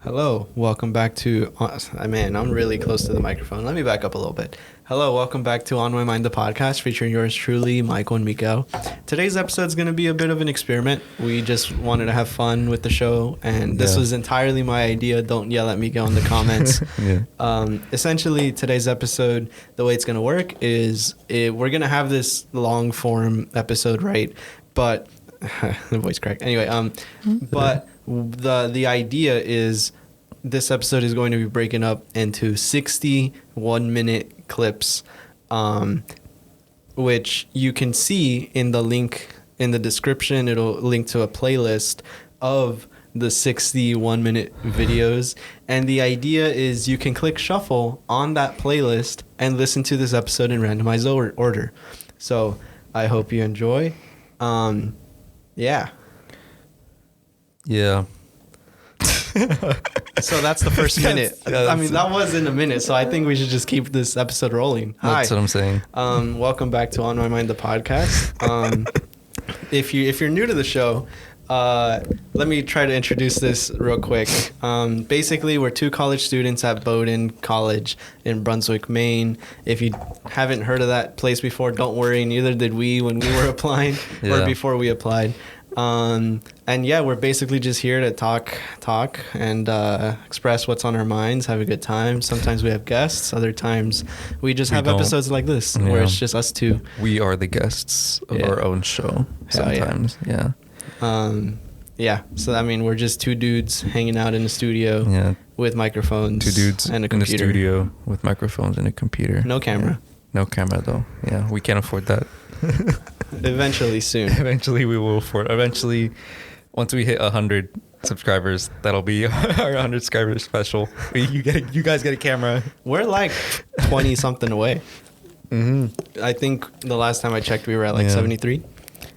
Hello, welcome back to. Man, I'm really close to the microphone. Let me back up a little bit. Hello, welcome back to On My Mind, the podcast featuring yours truly, Michael and Miguel. Today's episode is going to be a bit of an experiment. We just wanted to have fun with the show, and this was entirely my idea. Don't yell at Miguel in the comments. Essentially, today's episode, the way it's going to work is we're going to have this long form episode, right? But the voice crack. Anyway, but the idea is this episode is going to be breaking up into 60 1-minute clips, which you can see in the link in the description. It'll link to a playlist of the 60 1-minute videos. And the idea is you can click shuffle on that playlist and listen to this episode in randomized order. So I hope you enjoy. Yeah. So that's the first minute. I mean, that wasn't a minute, so I think we should just keep this episode rolling. That's what I'm saying. Welcome back to On My Mind, the podcast. If you're new to the show, let me try to introduce this real quick. Basically, we're two college students at Bowdoin College in Brunswick, Maine. If you haven't heard of that place before, don't worry. Neither did we when we were applying or before we applied. And yeah, we're basically just here to talk and express what's on our minds, have a good time. Sometimes we have guests. Other times we just have episodes like this where it's just us two. We are the guests of our own show sometimes. So I mean, we're just two dudes hanging out in the studio with microphones. Two dudes and a computer. In the studio with microphones and a computer. No camera. No camera though. Yeah, we can't afford that. Eventually soon. Eventually we will afford. Eventually, once we hit 100 subscribers, that'll be our 100 subscribers special. You guys get a camera. We're like 20 something away. Mm-hmm. I think the last time I checked, we were at like 73.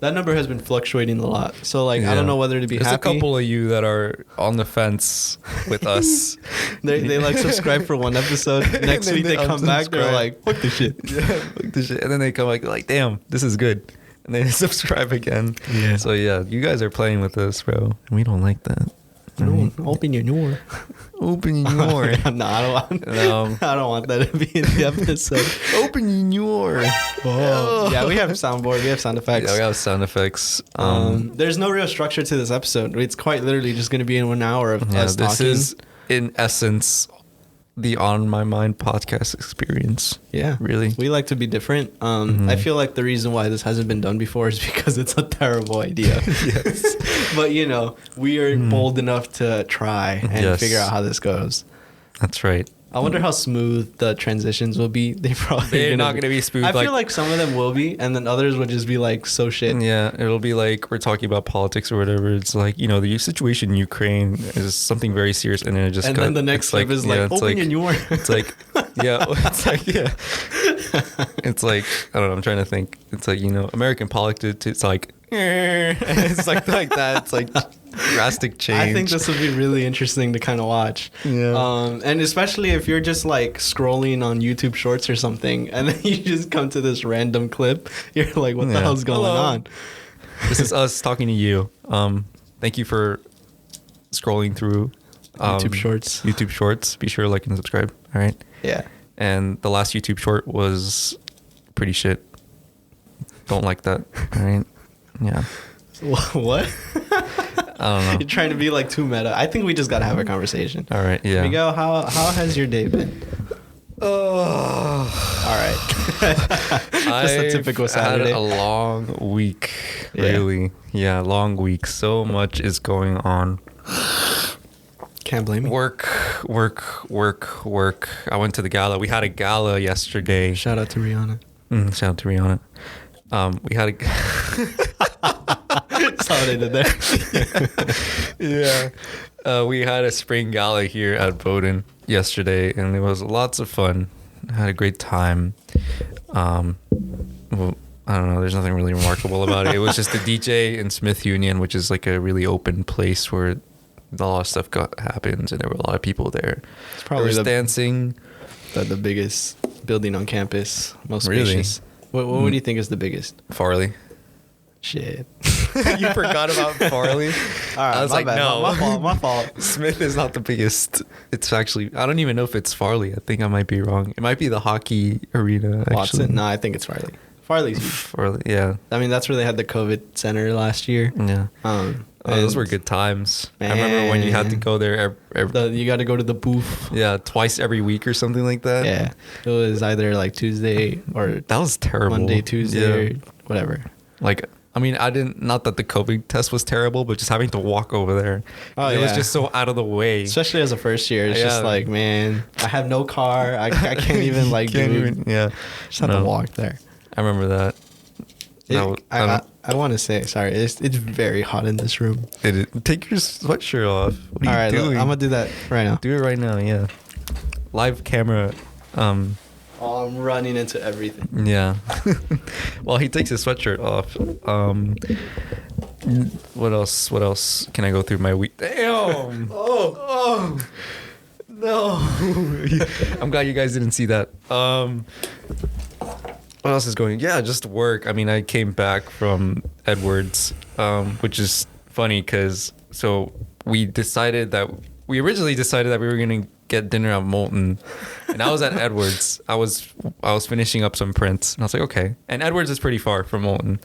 That number has been fluctuating a lot. So like, I don't know whether to be happy. There's a couple of you that are on the fence with us. they like subscribe for one episode. Next week they come back. They're like, fuck this shit. Fuck this shit. And then they come like, damn, this is good. And they subscribe again. Yeah. So yeah, you guys are playing with us, bro. And we don't like that. No, open your door. Open your door. No, I don't want that to be in the episode. Open your door. Oh. Yeah, we have soundboard. We have sound effects. Yeah, we have sound effects. There's no real structure to this episode. It's quite literally just going to be in 1 hour of us talking. This is, in essence, the On My Mind podcast experience. Yeah. Really. We like to be different. I feel like the reason why this hasn't been done before is because it's a terrible idea. Yes. But, we are bold enough to try and figure out how this goes. That's right. I wonder how smooth the transitions will be. They're not going to be smooth. I feel like some of them will be, and then others will just be like so shit. Yeah, it'll be like we're talking about politics or whatever. It's like, the situation in Ukraine is something very serious, and then it just then the next clip is like, open your door. It's like, it's like, I don't know, I'm trying to think. It's like, American politics, it's like, it's like that. It's like drastic change. I think this would be really interesting to kind of watch. Yeah. And especially if you're just like scrolling on YouTube Shorts or something, and then you just come to this random clip, you're like, what the hell's going on? This is us talking to you. Thank you for scrolling through YouTube Shorts. Be sure to like and subscribe. All right. Yeah. And the last YouTube short was pretty shit. Don't like that. All right. Yeah. What? I don't know. You're trying to be like too meta. I think we just gotta have a conversation. All right. Yeah. Miguel, how has your day been? Oh. All right. Just a typical Saturday. Had a long week. Really. Yeah. Long week. So much is going on. Can't blame me. Work. I went to the gala. We had a gala yesterday. Shout out to Rihanna. Shout out to Rihanna. We had a... Saw what I did there. Yeah. We had a spring gala here at Bowdoin yesterday, and it was lots of fun. I had a great time. Well, I don't know. There's nothing really remarkable about it. It was just the DJ in Smith Union, which is like a really open place where a lot of stuff happens, and there were a lot of people there. It's probably dancing. The biggest building on campus, most spacious. What do you think is the biggest? Farley. Shit. You forgot about Farley. All right, I was like, bad. no, My fault. Smith is not the biggest. It's actually, I don't even know if it's Farley. I think I might be wrong. It might be the hockey arena. Actually. Watson? No, I think it's Farley. Farley's huge. Farley, yeah. I mean, that's where they had the COVID center last year. Yeah. Those were good times. I remember when you had to go there. You got to go to the booth. Yeah, twice every week or something like that. Yeah, it was either like Tuesday or that was terrible. Monday, Tuesday, or whatever. Like, I mean, I didn't. Not that the COVID test was terrible, but just having to walk over there, it was just so out of the way. Especially as a first year, it's just like, man, I have no car. I can't even like just have to walk there. I remember that. I want to say, sorry, it's very hot in this room. Take your sweatshirt off. What are you doing? I'm gonna do that right now. Do it right now, yeah. Live camera. I'm running into everything. Yeah. Well, he takes his sweatshirt off. What else can I go through my week? Damn. Oh. No. I'm glad you guys didn't see that. What else is going? Yeah, just work. I mean, I came back from Edwards, which is funny because we originally decided that we were gonna get dinner at Molten, and I was at Edwards. I was finishing up some prints, and I was like, okay. And Edwards is pretty far from Molten,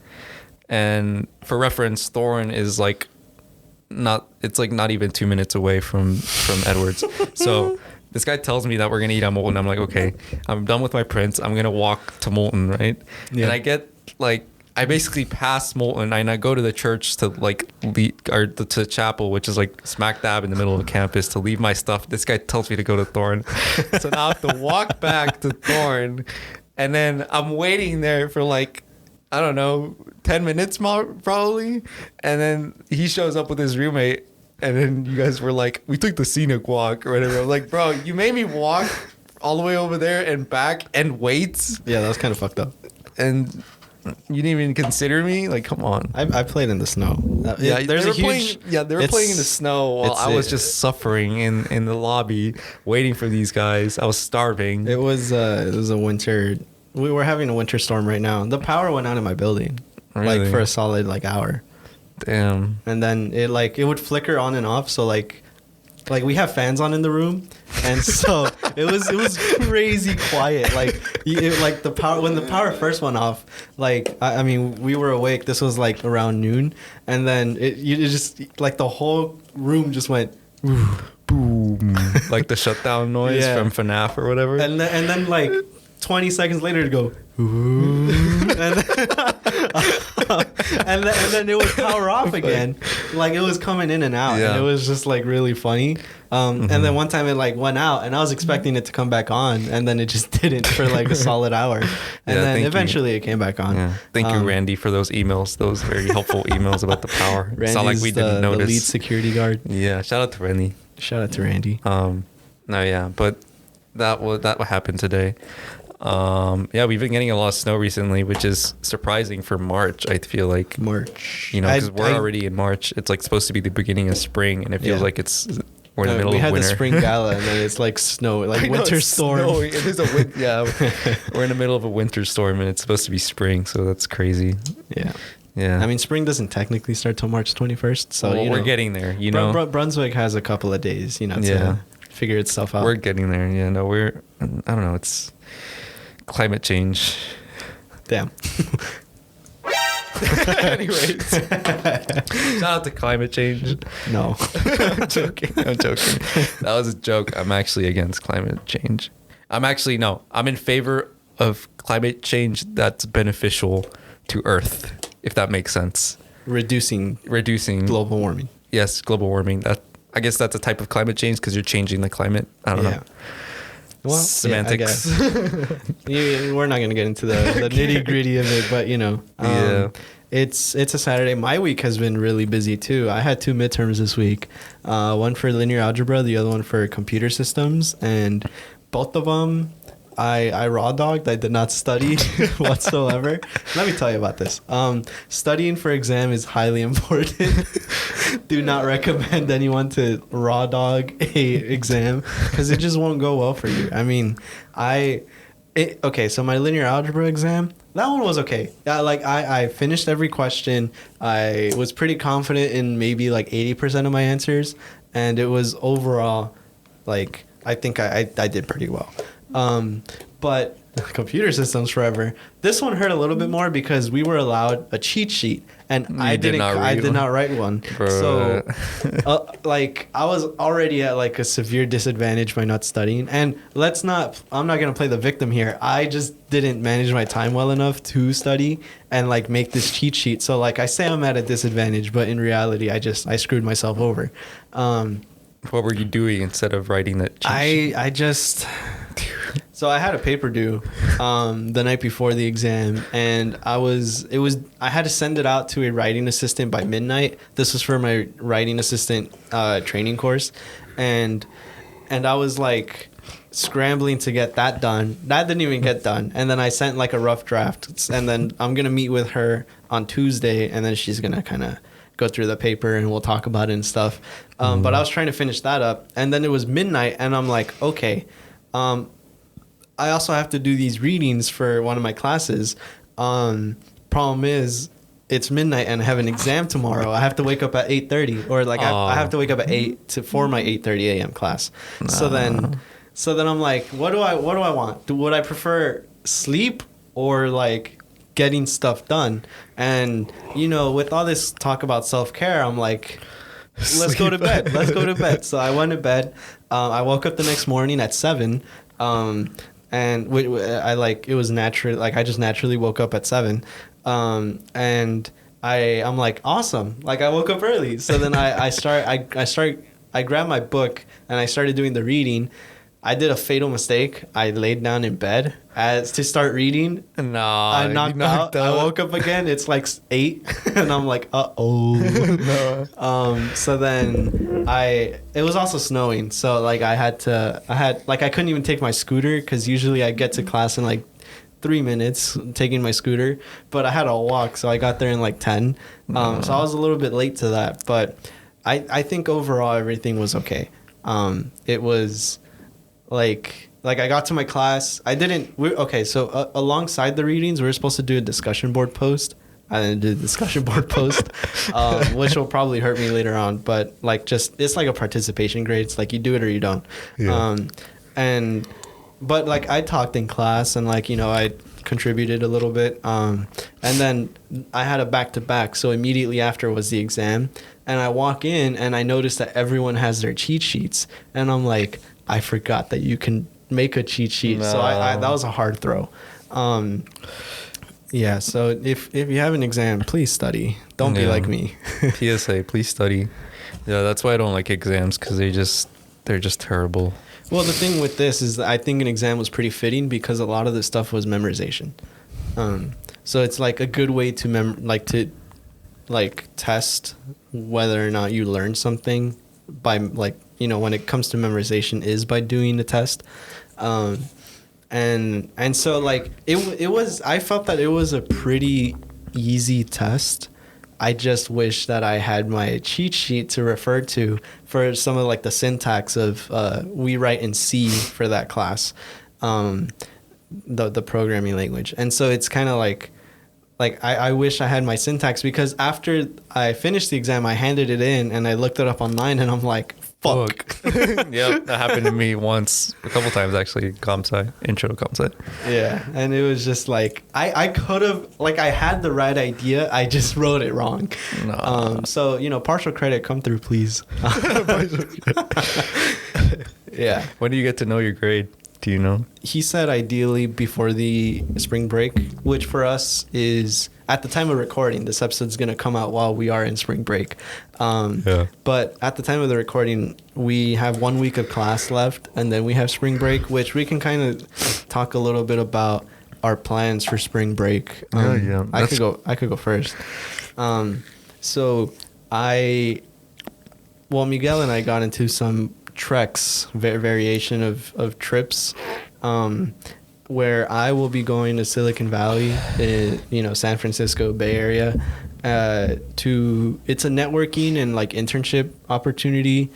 and for reference, Thorn is like not even 2 minutes away from Edwards. So this guy tells me that we're gonna eat at Molten. I'm like, okay, I'm done with my prints. I'm gonna walk to Molten, right? Yeah. And I get I basically pass Molten and I go to the church to to chapel, which is like smack dab in the middle of the campus, to leave my stuff. This guy tells me to go to Thorn. So now I have to walk back to Thorn, and then I'm waiting there for I don't know, 10 minutes probably. And then he shows up with his roommate. And then you guys were like, we took the scenic walk or whatever. I'm like, bro, you made me walk all the way over there and back and wait. Yeah, that was kind of fucked up. And you didn't even consider me? Like, come on. I played in the snow. They were playing in the snow while I was just suffering in the lobby, waiting for these guys. I was starving. It was a winter. We were having a winter storm right now. The power went out in my building, really? For a solid hour. Damn. And then it would flicker on and off. So like we have fans on in the room, and so it was crazy quiet. The power, when the power first went off, I mean, we were awake. This was around noon, and then it just the whole room just went boom, like the shutdown noise from FNAF or whatever. And then 20 seconds later to go ooh, and then it would power off again. It was coming in and out, and it was just really funny. And then one time it went out, and I was expecting it to come back on, and then it just didn't for a solid hour, and then eventually it came back on. Yeah. Thank you, Randy, for those emails, those very helpful emails about the power. It's not like we didn't notice. The lead security guard. Yeah, shout out to Randy. No, yeah, but that happened today. We've been getting a lot of snow recently, which is surprising for March. I feel like March, because we're already in March. It's supposed to be the beginning of spring, and it feels like we're in the middle of winter. We had the spring gala, and then it's snow, winter storm. Snowy. It is we're in the middle of a winter storm, and it's supposed to be spring, so that's crazy. Yeah. I mean, spring doesn't technically start till March 21st, so we're getting there. Brunswick has a couple of days, to figure itself out. We're getting there. Yeah, no, I don't know. It's climate change. Damn. Anyways, shout out to climate change. No. I'm joking. That was a joke. I'm actually against climate change. I'm in favor of climate change that's beneficial to Earth, if that makes sense. Reducing global warming. Yes, global warming. I guess that's a type of climate change because you're changing the climate. I don't know. Well, semantics. We're not going to get into the nitty gritty of it, but it's a Saturday. My week has been really busy too. I had 2 midterms this week, one for linear algebra, the other one for computer systems, and both of them I raw dogged. I did not study whatsoever. Let me tell you about this. Studying for exam is highly important. Do not recommend anyone to raw dog a exam because it just won't go well for you. I mean, Okay, so my linear algebra exam, that one was okay. Like I finished every question. I was pretty confident in maybe like 80% of my answers, and it was overall, like I think I did pretty well. But computer systems forever. This one hurt a little bit more because we were allowed a cheat sheet, and I did not write one. Bro. So, like I was already at like a severe disadvantage by not studying. And I'm not gonna play the victim here. I just didn't manage my time well enough to study and like make this cheat sheet. So like I say I'm at a disadvantage, but in reality, I screwed myself over. What were you doing instead of writing that cheat sheet? I just. So I had a paper due the night before the exam, and I had to send it out to a writing assistant by midnight. This was for my writing assistant training course, and I was like scrambling to get that done. That didn't even get done, and then I sent like a rough draft, and then I'm gonna meet with her on Tuesday, and then she's gonna kind of go through the paper and we'll talk about it and stuff. But I was trying to finish that up, and then it was midnight, and I'm like, okay. I also have to do these readings for one of my classes. Problem is, it's midnight and I have an exam tomorrow. I have to wake up at 8:30, or like I have to wake up at 8 for my 8:30 a.m. class. No. So then I'm like, what do I want? Would I prefer sleep or like getting stuff done? And with all this talk about self-care, I'm like, let's go to bed. Let's go to bed. So I went to bed. I woke up the next morning at 7. And it was natural. Like I just naturally woke up at 7, and I'm like, awesome. Like I woke up early. So then I grabbed my book and I started doing the reading. I did a fatal mistake. I laid down in bed to start reading. No, I knocked out. I woke up again. It's like 8, and I'm like, no. So then it was also snowing. So like I couldn't even take my scooter because usually I get to class in like 3 minutes taking my scooter, but I had to walk. So I got there in like 10. So I was a little bit late to that, but I think overall everything was okay. It was like I got to my class. So alongside the readings, we were supposed to do a discussion board post. I didn't do the discussion board post, which will probably hurt me later on. But like it's like a participation grade. It's like you do it or you don't. Yeah. But like I talked in class and like, I contributed a little bit. And then I had a back-to-back. So immediately after was the exam. And I walk in and I noticed that everyone has their cheat sheets. And I'm like, I forgot that you can make a cheat sheet. No. So I that was a hard throw. Yeah, so if you have an exam, please study. Don't be like me. PSA, please study. Yeah, that's why I don't like exams, because they're just terrible. Well, the thing with this is that I think an exam was pretty fitting because a lot of the stuff was memorization. So it's like a good way to test whether or not you learned something by when it comes to memorization is by doing the test. And so like it was, I felt that it was a pretty easy test. I just wish that I had my cheat sheet to refer to for some of like the syntax of we write in C for that class, the programming language. And so it's kind of like I wish I had my syntax, because after I finished the exam, I handed it in and I looked it up online and I'm like, fuck. Yep, that happened to me once, a couple times actually, intro to comp sci. Yeah, and it was just like, I could have, like I had the right idea, I just wrote it wrong. No. So, partial credit, come through, please. Yeah. When do you get to know your grade? Do you know? He said ideally before the spring break, which for us is at the time of recording. This episode's going to come out while we are in spring break. But at the time of the recording, we have 1 week of class left, and then we have spring break, which we can kind of talk a little bit about our plans for spring break. I could go first. So Miguel and I got into some treks, variation of trips, where I will be going to Silicon Valley, San Francisco Bay Area, it's a networking and like internship opportunity,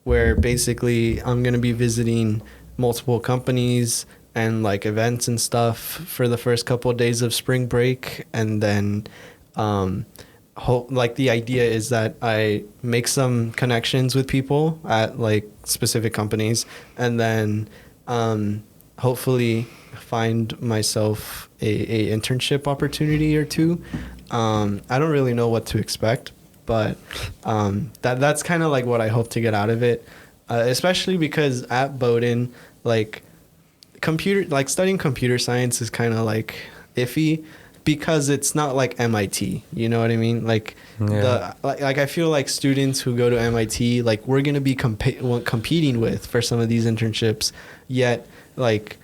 where basically I'm going to be visiting multiple companies, and like events and stuff for the first couple of days of spring break, and then like the idea is that I make some connections with people at like specific companies, and then hopefully find myself a internship opportunity or two. I don't really know what to expect, but that's kind of like what I hope to get out of it, especially because at Bowdoin, like studying computer science is kind of like iffy because it's not like MIT, you know what I mean? Like I feel like students who go to MIT, like we're going to be competing with for some of these internships, yet like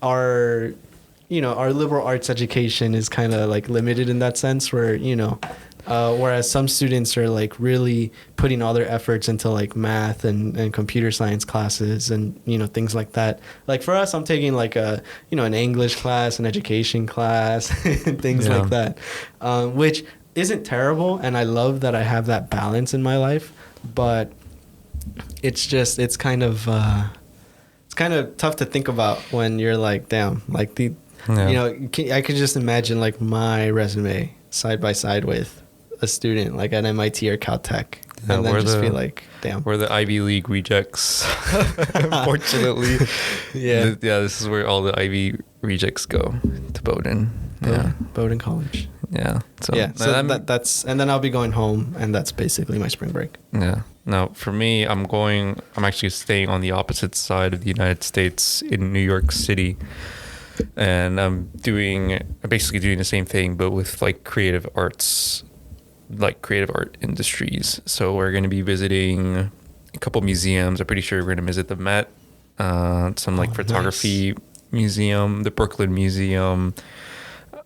our liberal arts education is kind of like limited in that sense where, whereas some students are like really putting all their efforts into like math and computer science classes and, things like that. Like for us, I'm taking like an English class, an education class, and things like that, which isn't terrible. And I love that I have that balance in my life, but it's kind of tough to think about when you're like, damn, like I could just imagine like my resume side by side with a student like at MIT or Caltech, and then just be like, damn, we're the Ivy League rejects. Unfortunately, this is where all the Ivy rejects go, to Bowdoin. Bowdoin College. Yeah. So that's, and then I'll be going home, and that's basically my spring break. Yeah. Now for me, I'm actually staying on the opposite side of the United States in New York City. And I'm basically doing the same thing, but with like creative arts, like creative art industries. So we're going to be visiting a couple museums. I'm pretty sure we're going to visit the Met, some like photography museum, the Brooklyn Museum,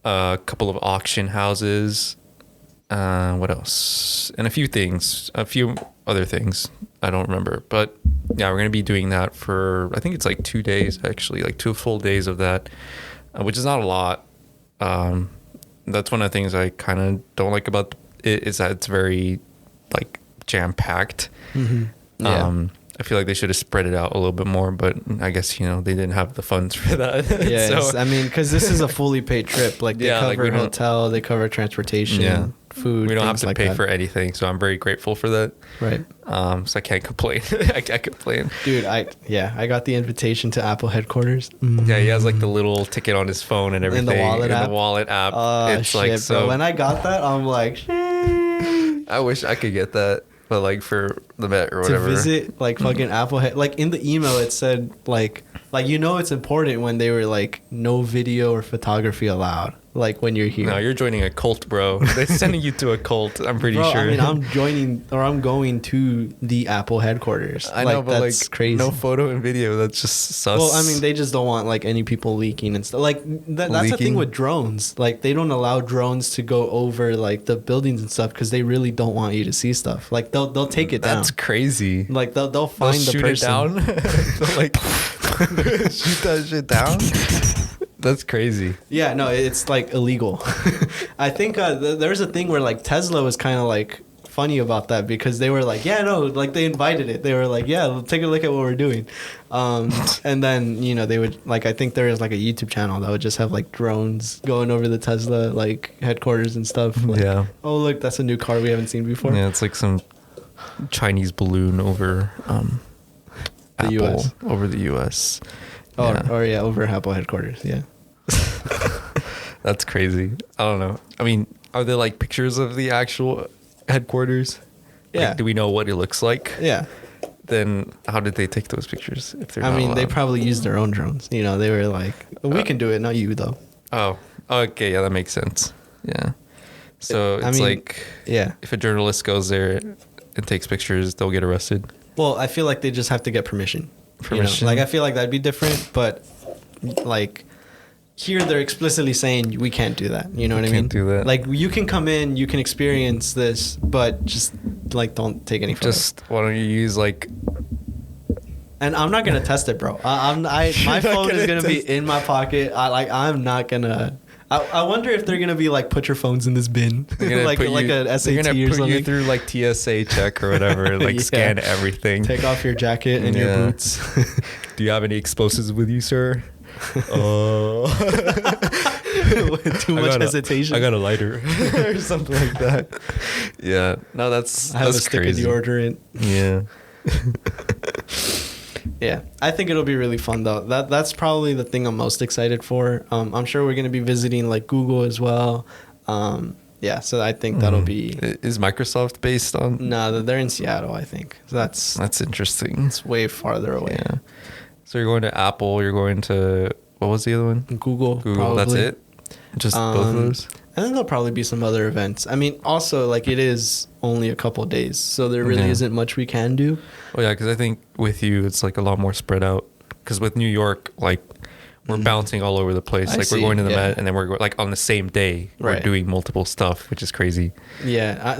a couple of auction houses. What else? And a few other things. I don't remember, but yeah, we're going to be doing that for, I think it's like 2 days, actually, like 2 full days of that, which is not a lot. That's one of the things I kind of don't like about it, is that it's very like jam-packed. Mm-hmm. Yeah. I feel like they should have spread it out a little bit more, but I guess, they didn't have the funds for that. Yeah, so, I mean, because this is a fully paid trip. Like they cover hotel, they cover transportation, food. We don't have to pay for anything, so I'm very grateful for that. Right. So I can't complain. I can't complain. Dude, I got the invitation to Apple headquarters. Yeah, he has like the little ticket on his phone and everything. In the wallet app. It's shit, like so. Bro. When I got that, I'm like, shit. I wish I could get that. But like for the Met or whatever. To visit like fucking Apple head, like in the email it said like it's important when they were like no video or photography allowed, like when you're here. No, you're joining a cult, bro. They're sending you to a cult. I'm pretty sure. I mean, I'm going to the Apple headquarters. I know, but that's like crazy. No photo and video. That's just sus. Well, I mean, they just don't want like any people leaking and stuff. Like that's the thing with drones. Like they don't allow drones to go over like the buildings and stuff because they really don't want you to see stuff. Like they'll take it down. That's crazy. Like they'll find the person. Shoot it down. They'll like shoot that shit down. That's crazy. Yeah, no, it's like illegal. I think there's a thing where like Tesla was kind of like funny about that because they were like, like they invited it. They were like, take a look at what we're doing. And then, they would like, I think there is like a YouTube channel that would just have like drones going over the Tesla like headquarters and stuff. Like, yeah. Oh, look, that's a new car we haven't seen before. Yeah, it's like some Chinese balloon over the Apple, US. over the US. Over Apple headquarters. Yeah. That's crazy. I don't know. I mean, are there like pictures of the actual headquarters? Yeah. Like, do we know what it looks like? Yeah. Then how did they take those pictures? If they're they probably used their own drones. They were like, we can do it, not you though. Oh, okay. Yeah, that makes sense. Yeah. So it's if a journalist goes there and takes pictures, they'll get arrested. Well, I feel like they just have to get permission. Like I feel like that'd be different, but like here they're explicitly saying we can't do that. You know what I mean? Can't do that. Like you can come in, you can experience this, but just like don't take any photos. Just why don't you use like? And I'm not gonna test it, bro. My phone is gonna be in my pocket. I'm not gonna. I wonder if they're gonna be like, put your phones in this bin, like a SAT or something. They're gonna put you through like TSA check or whatever, like scan everything. Take off your jacket and your boots. Do you have any explosives with you, sir? With too much hesitation. I got a lighter or something like that. Yeah. No, that's I have a that's stick crazy. of deodorant. Yeah. Yeah, I think it'll be really fun though. That's probably the thing I'm most excited for. I'm sure we're gonna be visiting like Google as well. Yeah, so I think that'll be. Is Microsoft based on? No, they're in Seattle, I think. So That's interesting. it's way farther away. Yeah. So you're going to Apple. You're going to what was the other one? Google. Google. That's probably. it. Just both of those. And then there'll probably be some other events. I mean, also like it is only a couple days, so there really isn't much we can do. Oh yeah, because I think with you it's like a lot more spread out. Because with New York, like we're bouncing all over the place. I Like see, we're going to the yeah. Met, and then we're like on the same day. We're Right. doing multiple stuff, which is crazy. Yeah,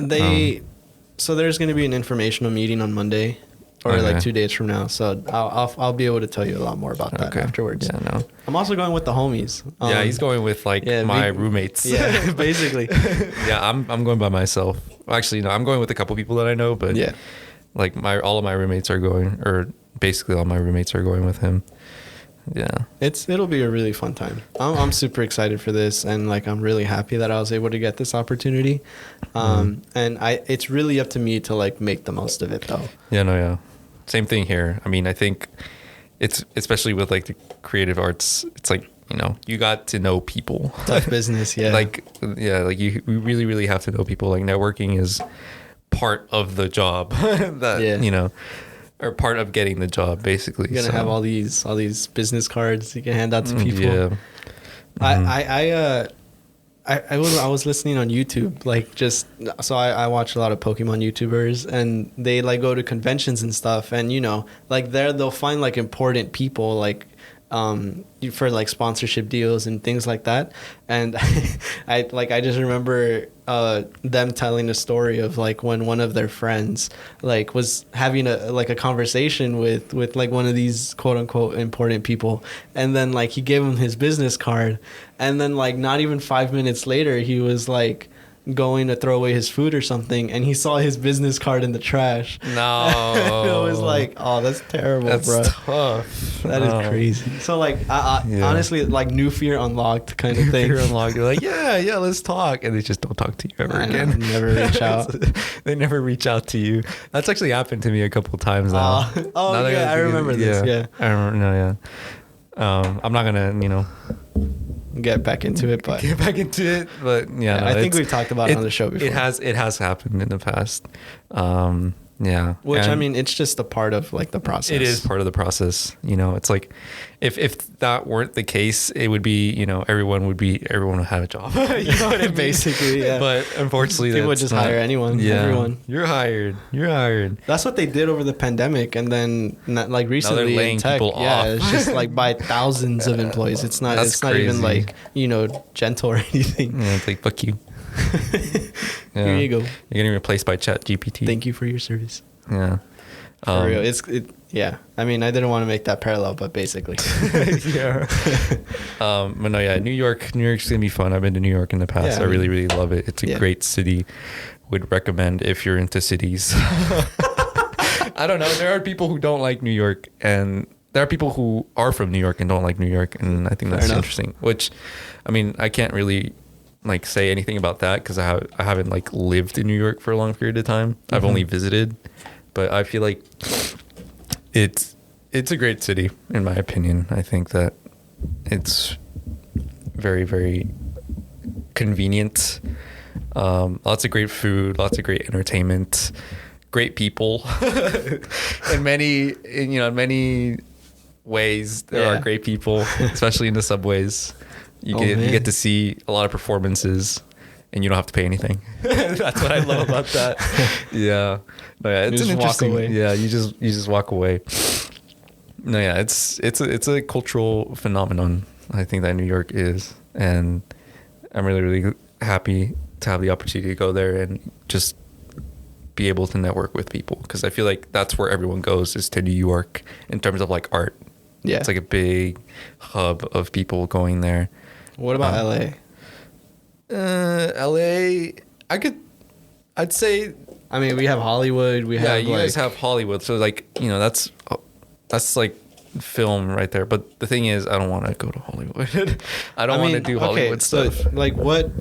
so there's going to be an informational meeting on Monday, or Okay. like 2 days from now. So I'll be able to tell you a lot more about that afterwards. Yeah, no. I'm also going with the homies. Yeah, he's going with like yeah, my roommates. Yeah, basically. Yeah, I'm going by myself. Actually, no, I'm going with a couple people that I know, but Yeah. like all of my roommates are going, or basically all my roommates are going with him. Yeah. It'll be a really fun time. I'm super excited for this, and like I'm really happy that I was able to get this opportunity. And it's really up to me to like make the most of it though. Yeah, no, yeah. Same thing here. I mean, I think it's especially with like the creative arts, it's like, you know, you got to know people. Tough business, yeah. Like we really, really have to know people. Like networking is part of the job that, Yeah. you know, or part of getting the job basically. You're gonna have all these business cards you can hand out to people. Yeah. I was listening on YouTube, like just so I watch a lot of Pokemon YouTubers, and they like go to conventions and stuff, and you know, like they'll find like important people like for like sponsorship deals and things like that. And I just remember them telling a story of like when one of their friends like was having a conversation with like one of these quote unquote important people, and then like he gave him his business card, and then like not even 5 minutes later he was like going to throw away his food or something, and he saw his business card in the trash. No. It was like, oh, that's terrible, That's bro. tough. That is crazy. So like, Yeah. honestly, like new fear unlocked kind of thing. You're unlocked. You're like, yeah, let's talk, and they just don't talk to you ever I know, again. never reach out. They never reach out to you. That's actually happened to me a couple times now. Oh, Now that yeah, I remember this. Yeah. I remember. No, yeah. I'm not gonna, Get back into it, but get back into it, but yeah, no, I think it's- we've talked about it on the show before. It has happened in the past. Yeah, Which, I and mean, it's just a part of like the process. it is part of the process. You know, it's like if that weren't the case, it would be, everyone would have a job. You know what I mean? Basically, yeah. But unfortunately, People would that's just not- hire anyone, everyone. You're hired. That's what they did over the pandemic, and then like recently laying in tech, people yeah, off. it's just like by thousands of employees. It's not. That's It's not even crazy. like gentle or anything. Yeah, it's like fuck you. Here you go. You're getting replaced by Chat GPT. Thank you for your service. Yeah. For real, yeah. I mean, I didn't want to make that parallel, but basically, Yeah. But no, yeah, New York's gonna be fun. I've been to New York in the past. Yeah, I really, really love it. It's a Yeah. great city. Would recommend if you're into cities. I don't know. There are people who don't like New York, and there are people who are from New York and don't like New York, and I think Fair that's enough. interesting. Which, I mean, I can't really like say anything about that because I haven't like lived in New York for a long period of time. I've only visited, but I feel like it's a great city in my opinion. I think that it's very, very convenient. Lots of great food, lots of great entertainment, great people. in many ways, there are Yeah. great people, especially in the subways. You Oh, you man. get to see a lot of performances, and you don't have to pay anything. That's what I love about that. Yeah, no, yeah, it's just an walk interesting. away. Yeah, you just walk away. No, yeah, it's a cultural phenomenon. I think that New York is, and I'm really, really happy to have the opportunity to go there and just be able to network with people, because I feel like that's where everyone goes, is to New York in terms of like art. yeah. It's like a big hub of people going there. What about LA? LA, I'd say, I mean, we have Hollywood. We yeah, have you guys have Hollywood, so like, that's like film right there. But the thing is, I don't want to go to Hollywood. I don't want to do Hollywood stuff. So like what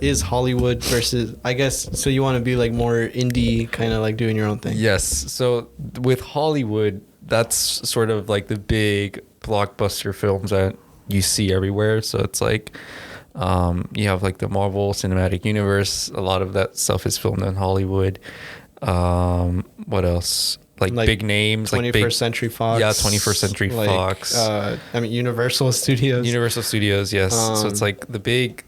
is Hollywood versus, I guess, so you want to be like more indie, kind of like doing your own thing? Yes. So with Hollywood, that's sort of like the big blockbuster films that you see everywhere. So it's like you have like the Marvel Cinematic Universe. A lot of that stuff is filmed in Hollywood. What else? Like big names, 21st like big Century Fox. Yeah, 21st Century Fox. I mean, Universal Studios. Universal Studios, yes. So it's like the big,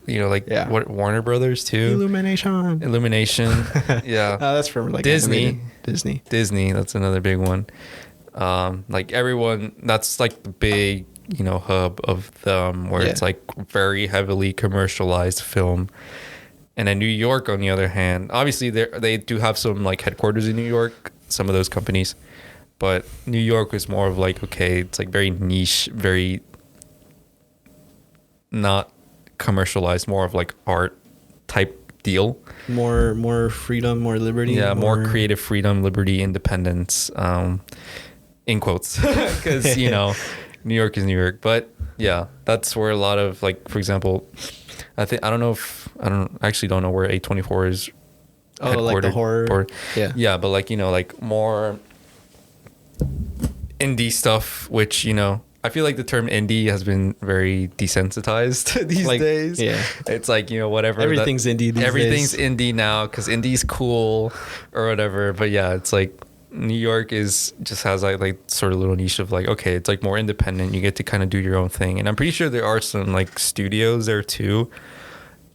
what, Warner Brothers too. Illumination. Yeah. That's from like Disney. Disney. That's another big one. Like everyone, that's like the big, hub of them, where it's like very heavily commercialized film. And then New York, on the other hand, obviously they do have some like headquarters in New York, some of those companies, but New York is more of like, okay, it's like very niche, very not commercialized, more of like art type deal. More freedom, more liberty. Yeah, more creative freedom, liberty, independence, in quotes, because New York is New York. But yeah, that's where a lot of, like, for example, I don't know where A24 is. Oh, like the horror. Yeah, but like more indie stuff, which I feel like the term indie has been very desensitized these days. Yeah, it's like whatever. Everything's indie. Everything's indie now because indie's cool or whatever. But yeah, it's like New York just has like sort of little niche of like, okay, it's like more independent. You get to kind of do your own thing, and I'm pretty sure there are some like studios there too.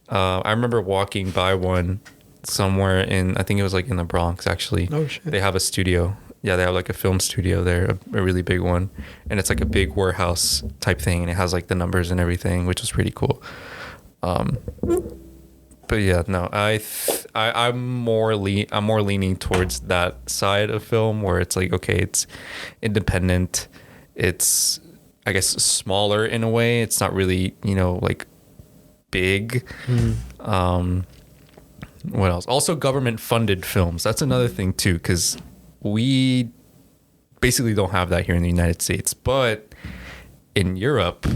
I remember walking by one somewhere I think it was like in the Bronx actually. Oh shit. They have a studio. Yeah, they have like a film studio there, a really big one, and it's like a big warehouse type thing, and it has like the numbers and everything, which was pretty cool. But yeah, no, I'm more leaning towards that side of film where it's like, okay, it's independent, it's I guess smaller in a way. It's not really like big. What else? Also, government funded films. That's another thing too, because we basically don't have that here in the United States. But in Europe,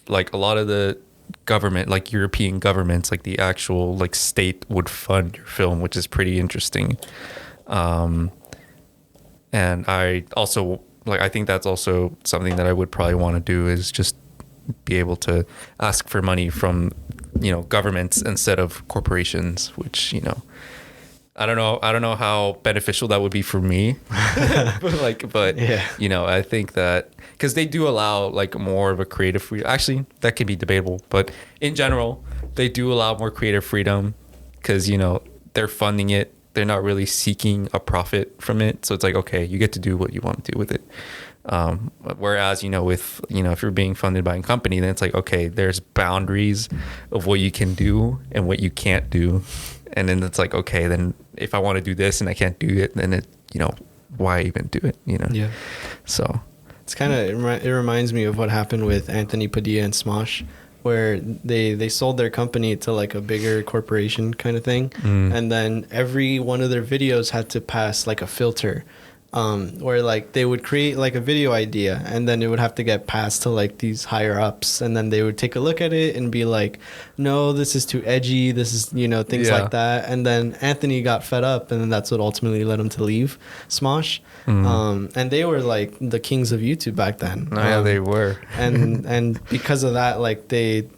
like a lot of the government, like European governments, like the actual like state would fund your film, which is pretty interesting. And I also I think that's also something that I would probably want to do, is just be able to ask for money from governments instead of corporations, which I don't know how beneficial that would be for me. but yeah. I think that because they do allow like more of a creative freedom. Actually, that can be debatable, but in general they do allow more creative freedom because they're funding it. They're not really seeking a profit from it, so it's like, okay, you get to do what you want to do with it. Whereas with if you're being funded by a company, then it's like, okay, there's boundaries of what you can do and what you can't do, and then it's like, okay, then if I want to do this and I can't do it, then it why even do it? Yeah. So it's kind of, it reminds me of what happened with Anthony Padilla and Smosh, where they sold their company to like a bigger corporation kind of thing, and then every one of their videos had to pass like a filter. Where like they would create like a video idea, and then it would have to get passed to like these higher ups, and then they would take a look at it and be like, no, this is too edgy, this is things like that. And then Anthony got fed up, and then that's what ultimately led him to leave Smosh. And they were like the kings of YouTube back then. Yeah, they were. and because of that, like they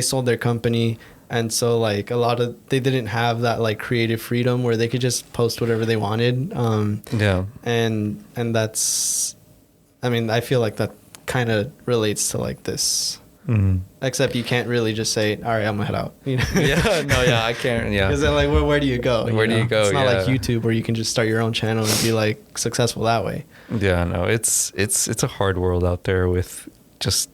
sold their company. And so like they didn't have that like creative freedom where they could just post whatever they wanted. And that's, I feel like that kind of relates to like this, except you can't really just say, all right, I'm gonna head out. I can't. Yeah. Because then like, where do you go? Where do you go? It's not like YouTube where you can just start your own channel and be like successful that way. Yeah, no, it's a hard world out there with just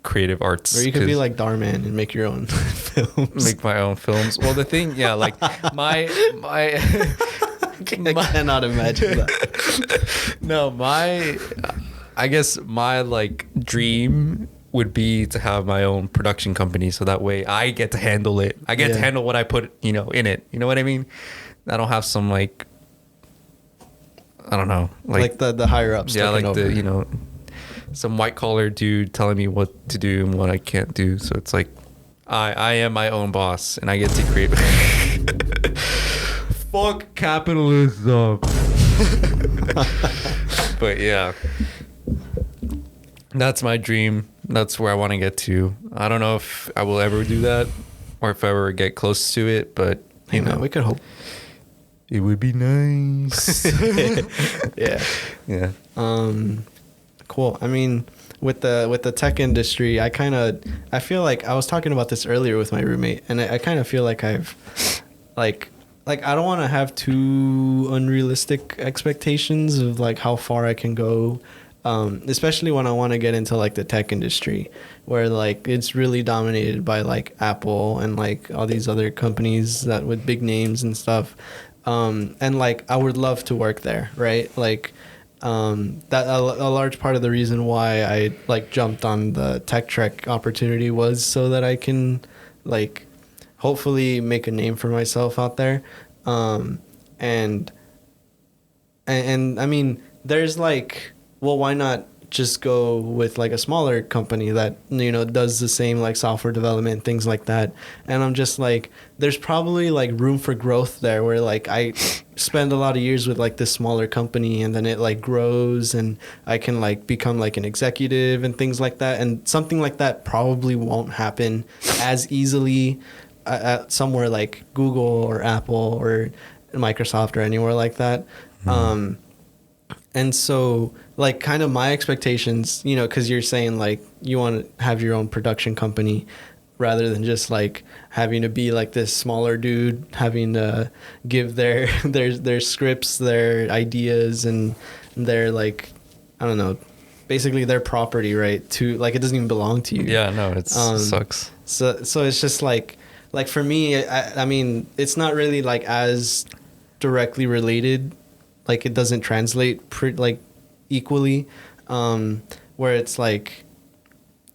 creative arts. Or you could be like Darman and make your own films. Make my own films. Well, the thing, like my I cannot imagine that. No, I guess my like dream would be to have my own production company, so that way I get to handle it. I get to handle what I put, in it. You know what I mean? I don't have some like I don't know, like the higher ups. Yeah, like over. some white collar dude telling me what to do and what I can't do. So it's like I am my own boss and I get to create. Fuck capitalism. But yeah, that's my dream. That's where I want to get to. I don't know if I will ever do that or if I ever get close to it, but you know, we could hope. It would be nice. Yeah. Yeah. Cool. I mean, with the tech industry, I feel like I was talking about this earlier with my roommate, and I kind of feel like I've like I don't want to have too unrealistic expectations of like how far I can go, especially when I want to get into like the tech industry, where like it's really dominated by like Apple and like all these other companies that with big names and stuff. And like I would love to work there, right? Like that a large part of the reason why I like jumped on the tech trek opportunity was so that I can like hopefully make a name for myself out there. And I mean, there's like, well, why not just go with like a smaller company that, you know, does the same like software development, things like that. And I'm just like, there's probably like room for growth there where like I spend a lot of years with like this smaller company and then it like grows and I can like become like an executive and things like that. And something like that probably won't happen as easily at somewhere like Google or Apple or Microsoft or anywhere like that. And so like kind of my expectations, you know, because you're saying like you want to have your own production company rather than just like having to be like this smaller dude having to give their scripts, their ideas and their like, I don't know, basically their property, right? To like, it doesn't even belong to you. Yeah, no, it sucks. So it's just like for me, I mean, it's not really like as directly related. Like it doesn't translate like equally, where it's like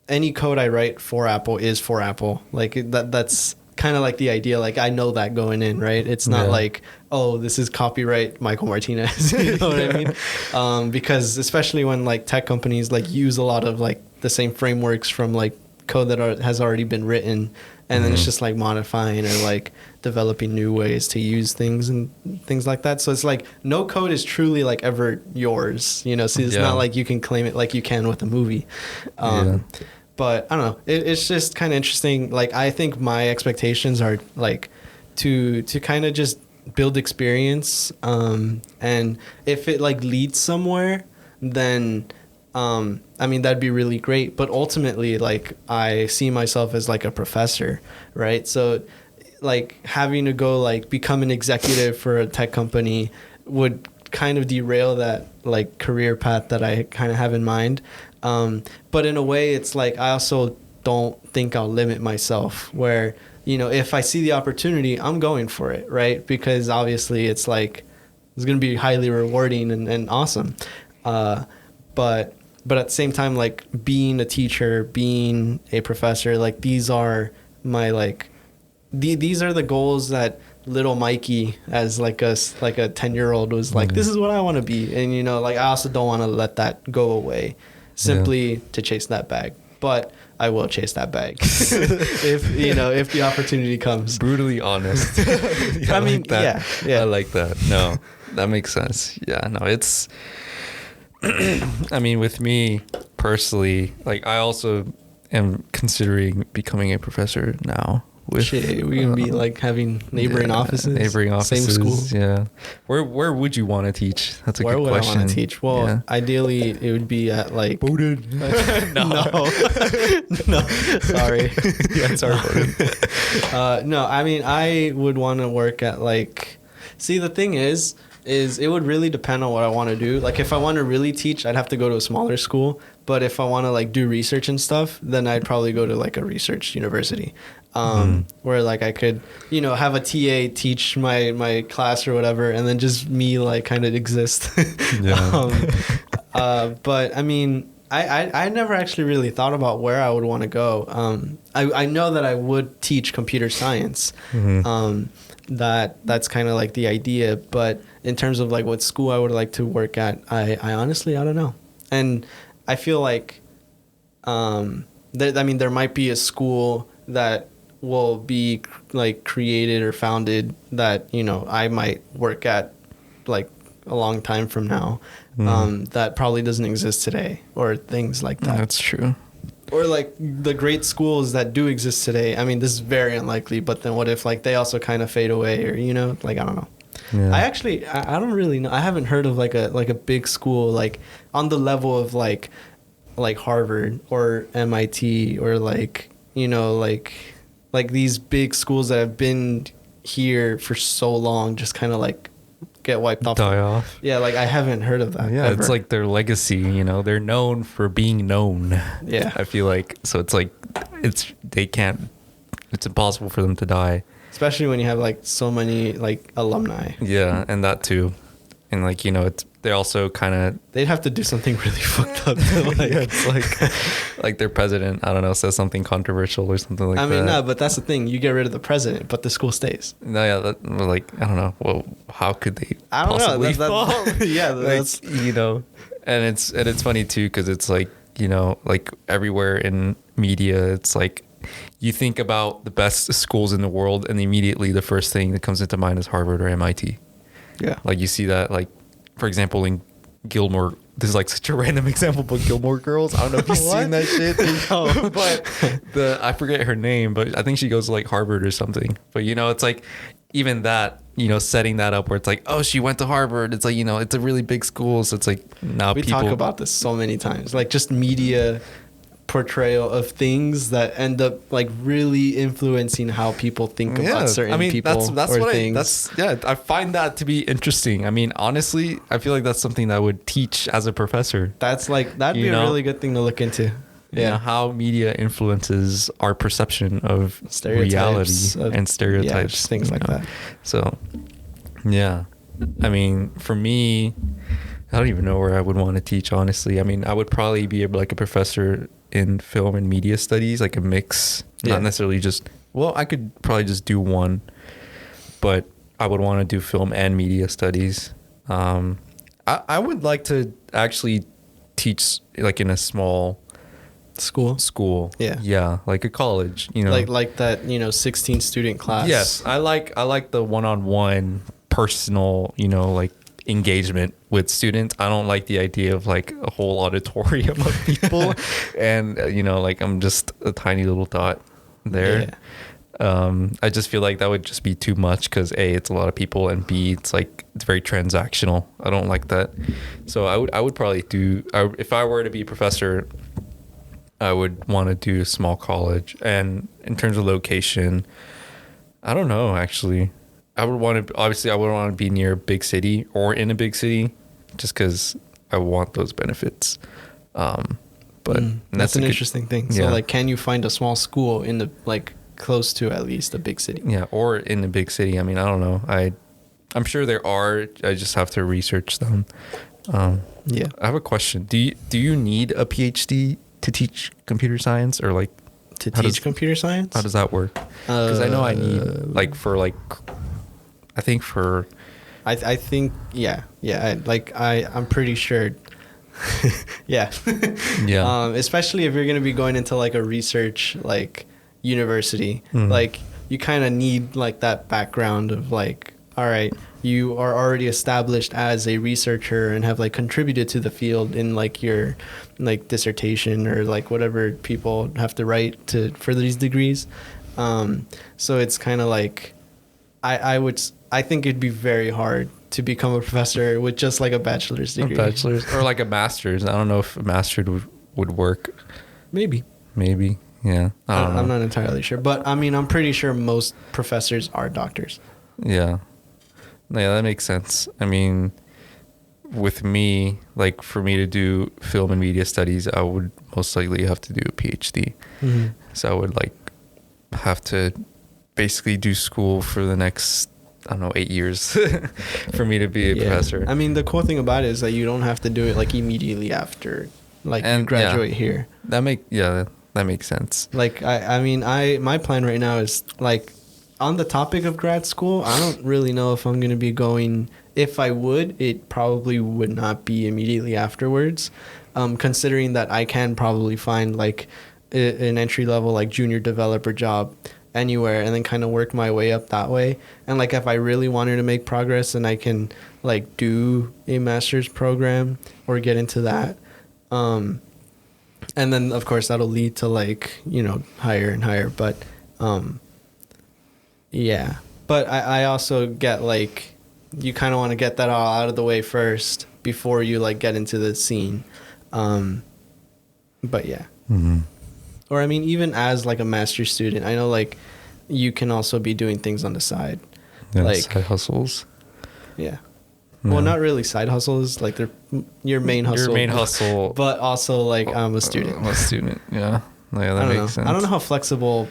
any code I write for Apple is for Apple. Like that's kind of like the idea. Like I know that going in, right? It's not like, oh, this is copyright Michael Martinez. You know what I mean? Because especially when like tech companies like use a lot of like the same frameworks from like code that has already been written, and then it's just like modifying or like developing new ways to use things and things like that. So it's like no code is truly like ever yours, you know. So it's not like you can claim it like you can with a movie. But I don't know. It's just kind of interesting. Like I think my expectations are like to kind of just build experience, and if it like leads somewhere, then I mean, that'd be really great. But ultimately, like, I see myself as like a professor, right? So like having to go like become an executive for a tech company would kind of derail that like career path that I kind of have in mind. But in a way, it's like I also don't think I'll limit myself where, you know, if I see the opportunity, I'm going for it, right? Because obviously it's like it's going to be highly rewarding and awesome. But at the same time, like being a teacher, being a professor, like these are my like these are the goals that little Mikey as like a 10-year-old was like, this is what I want to be. And, you know, like I also don't want to let that go away simply to chase that bag. But I will chase that bag if the opportunity comes. Brutally honest. I mean, like that. Yeah. I like that. No, that makes sense. Yeah, no, it's, I mean, with me personally, like I also am considering becoming a professor now. Shit, we're gonna be like having neighboring offices, same school. Yeah, where would you want to teach? That's a good question. Where would I want to teach? Well, ideally, it would be at like Bowdoin. No, sorry. Yeah, sorry, Bowdoin. No, I mean, I would want to work at like. See, the thing is it would really depend on what I want to do. Like, if I want to really teach, I'd have to go to a smaller school. But if I want to like do research and stuff, then I'd probably go to like a research university. Where like I could, you know, have a TA teach my class or whatever, and then just me like kind of exist. But I mean, I never actually really thought about where I would want to go. I know that I would teach computer science. that's kind of like the idea. But in terms of like what school I would like to work at, I honestly, I don't know. And I feel like, there might be a school that will be like created or founded that, I might work at like a long time from now, that probably doesn't exist today, or things like that. That's true. Or like the great schools that do exist today. I mean, this is very unlikely, but then what if like they also kind of fade away, or like I don't know. Yeah. I don't really know. I haven't heard of like a big school like on the level of like Harvard or MIT, or like like these big schools that have been here for so long just kind of like get wiped off. Die off. Yeah, like I haven't heard of that. Yeah, ever. it's like their legacy, they're known for being known. Yeah. I feel like, so it's like, it's impossible for them to die. Especially when you have like so many like alumni. Yeah, and that too. And like, they also kind of... They'd have to do something really fucked up. Like, yeah, it's like their president, I don't know, says something controversial or something like that. I mean, no, but that's the thing. You get rid of the president, but the school stays. No, yeah, I don't know. Well, how could they I don't possibly know. fall? Yeah, that's... And it's funny too, because it's like, like everywhere in media, it's like you think about the best schools in the world, and immediately the first thing that comes into mind is Harvard or MIT. Yeah. Like you see that, like, for example, in Gilmore, this is like such a random example, but Gilmore Girls, I don't know if you've seen that shit. No. But I forget her name, but I think she goes to like Harvard or something. But, it's like even that, setting that up where it's like, oh, she went to Harvard. It's like, it's a really big school. So it's like now we talk about this so many times, like just media portrayal of things that end up like really influencing how people think about certain people that's or what things. I find that to be interesting. I mean, honestly, I feel like that's something that I would teach as a professor. That'd be a really good thing to look into. Yeah, how media influences our perception of stereotypes, reality and stereotypes, things like that. So, yeah, I mean, for me, I don't even know where I would want to teach, honestly. I mean, I would probably be like a professor in film and media studies, like a mix, not necessarily just, I could probably just do one, but I would want to do film and media studies. I would like to actually teach like in a small school. Yeah. Like a college, like that, 16 student class. Yes. I like the one-on-one personal, like engagement with students. I don't like the idea of like a whole auditorium of people and like I'm just a tiny little dot there. I just feel like that would just be too much, because A, it's a lot of people, and B, it's very transactional. I don't like that. So I would probably if I were to be a professor, I would want to do a small college. And in terms of location, I don't know, actually. I would want to be near a big city or in a big city, just because I want those benefits. But that's an interesting thing. So like, can you find a small school in the close to at least a big city? Yeah, or in a big city. I mean, I don't know. I'm sure there are. I just have to research them. I have a question. Do you need a PhD to teach computer science, or like to teach computer science? How does that work? Because I know I need I think I'm pretty sure. Yeah. Especially if you're going to be going into like a research university, you kind of need that background of all right, you are already established as a researcher and have contributed to the field in your dissertation or whatever people have to write for these degrees. So it's kind of I think it'd be very hard to become a professor with just a bachelor's degree. Or a master's. I don't know if a master's would work. Maybe. Yeah. I'm not entirely sure. But I mean, I'm pretty sure most professors are doctors. Yeah. Yeah, that makes sense. I mean, with me, for me to do film and media studies, I would most likely have to do a PhD. Mm-hmm. So I would have to basically do school for the next, 8 years for me to be a professor. I mean, the cool thing about it is that you don't have to do it immediately after you graduate here. That makes sense. My plan right now is on the topic of grad school, I don't really know if I'm going to be going. If I would, it probably would not be immediately afterwards, considering that I can probably find like an entry level like junior developer job anywhere and then kind of work my way up that way. And like if I really wanted to make progress, then I can like do a master's program or get into that. And then of course that'll lead to like, you know, higher and higher. But yeah. But I also get like, you kind of want to get that all out of the way first before you like get into the scene. But yeah. Mm-hmm. Or I mean, even as like a master's student, I know like you can also be doing things on the side. Yeah, like side hustles. Yeah. Yeah. Well, not really side hustles. Like they're your main hustle. Your main hustle. But also like I'm a student. I'm a student. Yeah. Yeah, that I don't makes know. sense. I don't know how flexible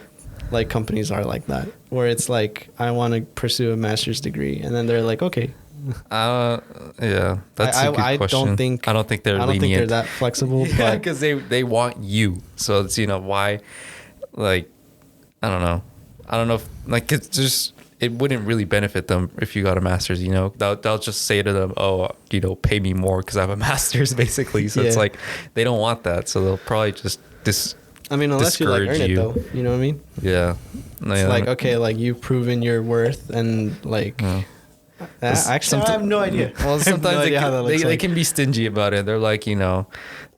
like companies are like that, where it's like I want to pursue a master's degree, and then they're like, okay. Yeah, that's a good question. I don't think they're lenient. I don't think they're that flexible. Yeah, because they want you. So it's, you know, why, like, I don't know if, like, it's just, it wouldn't really benefit them if you got a master's, you know. They'll just say to them, oh, you know, pay me more because I have a master's, basically. So it's like they don't want that, so they'll probably just I mean, unless you like earn it though, you know what I mean? Yeah. It's like, okay, like you've proven your worth, and like. Yeah. Actually, I have no idea. Well, sometimes they can be stingy about it. They're like, you know,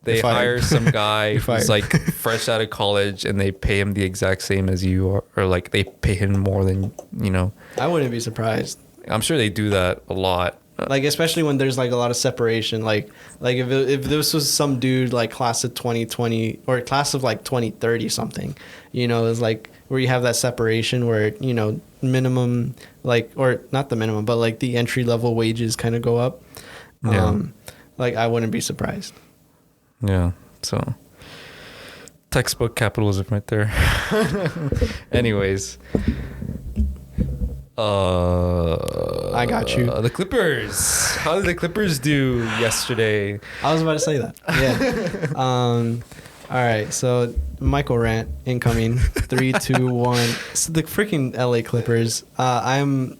they hire some guy who's like fresh out of college and they pay him the exact same as you, or like they pay him more than, you know. I wouldn't be surprised. I'm sure they do that a lot. Like, especially when there's like a lot of separation. Like if this was some dude like class of 2020 or class of like 2030 something, you know, it's like where you have that separation where, you know, minimum, like, or not the minimum, but like the entry level wages kind of go up. Yeah. Like I wouldn't be surprised. Yeah. So textbook capitalism right there. Anyways. I got you. The Clippers. How did the Clippers do yesterday? I was about to say that. Yeah. All right. So Michael rant incoming. 3, 2, 1. So the freaking LA Clippers. I'm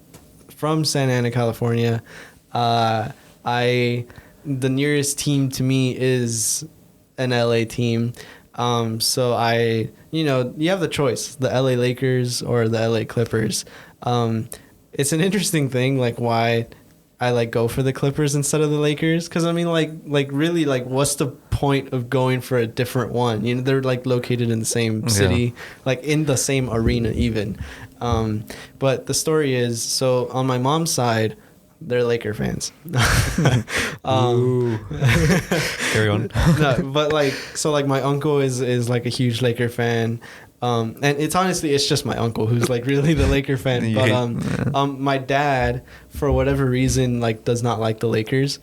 from Santa Ana, California. The nearest team to me is an LA team. So you have the choice, the LA Lakers or the LA Clippers. It's an interesting thing, like why I like go for the Clippers instead of the Lakers. Cause I mean, like really, like what's the point of going for a different one? You know, they're like located in the same city, like in the same arena even. But the story is, so on my mom's side, they're Laker fans. Carry on. No, but like, so like my uncle is like a huge Laker fan. And it's honestly, it's just my uncle who's like really the Laker fan. But my dad, for whatever reason, like does not like the Lakers.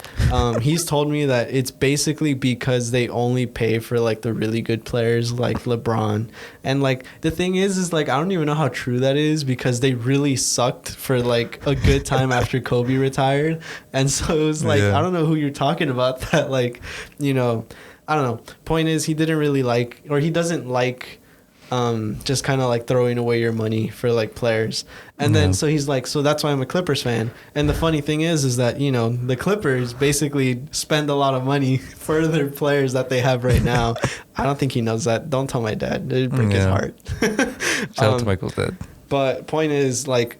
He's told me that it's basically because they only pay for like the really good players like LeBron. And like the thing is like I don't even know how true that is, because they really sucked for like a good time after Kobe retired. And so it was like, I don't know who you're talking about that, like, you know, I don't know. Point is, he didn't really like, or he doesn't like just kind of like throwing away your money for like players. And then so he's like, so that's why I'm a Clippers fan. And the funny thing is that, you know, the Clippers basically spend a lot of money for their players that they have right now. I don't think he knows that. Don't tell my dad. It'd break his heart. Shout out to Michael's dad. But point is, like,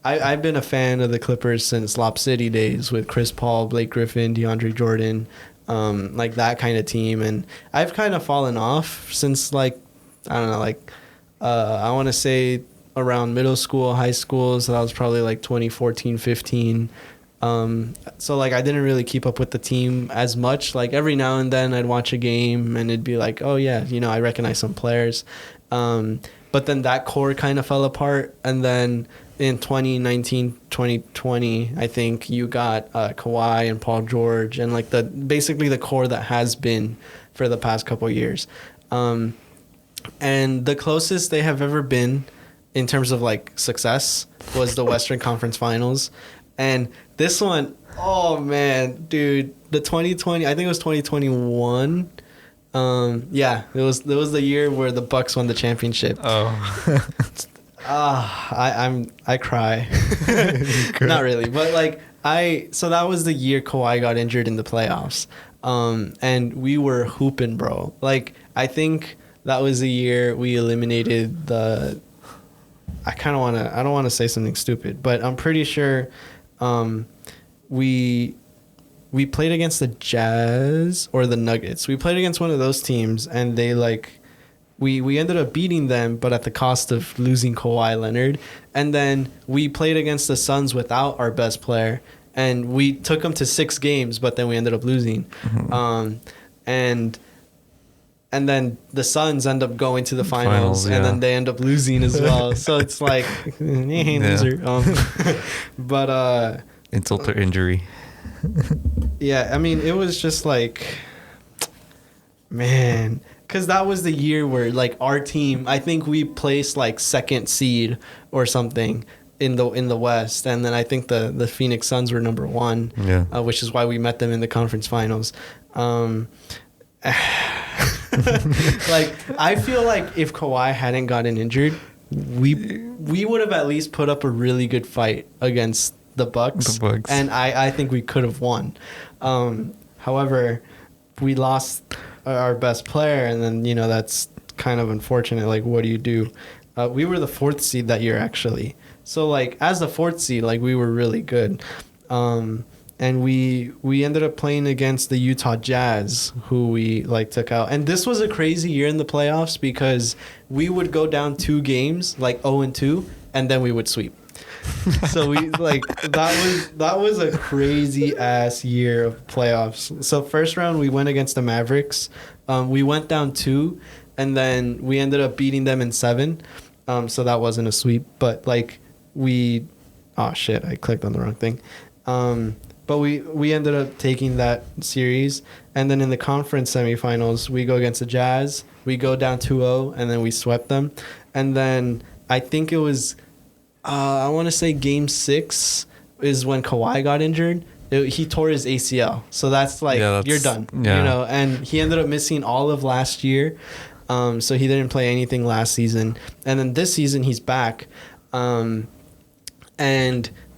I've been a fan of the Clippers since Lob City days with Chris Paul, Blake Griffin, DeAndre Jordan, like that kind of team. And I've kind of fallen off since, like, I don't know, like, I want to say around middle school, high school. So that was probably like 2014, 15. So like I didn't really keep up with the team as much. Like every now and then I'd watch a game and it'd be like, oh yeah, you know, I recognize some players. But then that core kind of fell apart. And then in 2019, 2020, I think you got Kawhi and Paul George and like basically the core that has been for the past couple of years. And the closest they have ever been in terms of like success was the Western Conference Finals. And this one, oh man, dude, the 2020, I think it was 2021. Yeah, it was the year where the Bucks won the championship. Oh. I cry. Not really, but like so that was the year Kawhi got injured in the playoffs. And we were hooping, bro. Like I think that was the year we eliminated the I don't want to say something stupid, but I'm pretty sure we played against the Jazz or the Nuggets. We played against one of those teams, and they like we ended up beating them, but at the cost of losing Kawhi Leonard. And then we played against the Suns without our best player, and we took them to 6 games, but then we ended up losing. Mm-hmm. And then the Suns end up going to the finals, and then they end up losing as well. So it's like, loser. But insult to injury. Yeah, I mean, it was just like, man, because that was the year where like our team, I think we placed like 2nd seed or something in the West, and then I think the Phoenix Suns were number 1, which is why we met them in the conference finals. Like I feel like if Kawhi hadn't gotten injured, we would have at least put up a really good fight against the Bucks. And I think we could have won. However, we lost our best player, and then that's kind of unfortunate. Like, what do you do? We were the 4th seed that year, actually. So like as the 4th seed, like we were really good. And we ended up playing against the Utah Jazz, who we like took out. And this was a crazy year in the playoffs because we would go down 2 games, like 0-2, and then we would sweep. So we like that was a crazy ass year of playoffs. So first round we went against the Mavericks. We went down 2, and then we ended up beating them in 7. So that wasn't a sweep, but like I clicked on the wrong thing. But we ended up taking that series, and then in the conference semifinals, we go against the Jazz. We go down 2-0, and then we swept them. And then I think it was, I want to say Game 6 is when Kawhi got injured. He tore his ACL, so that's like you're done, And he ended up missing all of last year, so he didn't play anything last season. And then this season he's back, and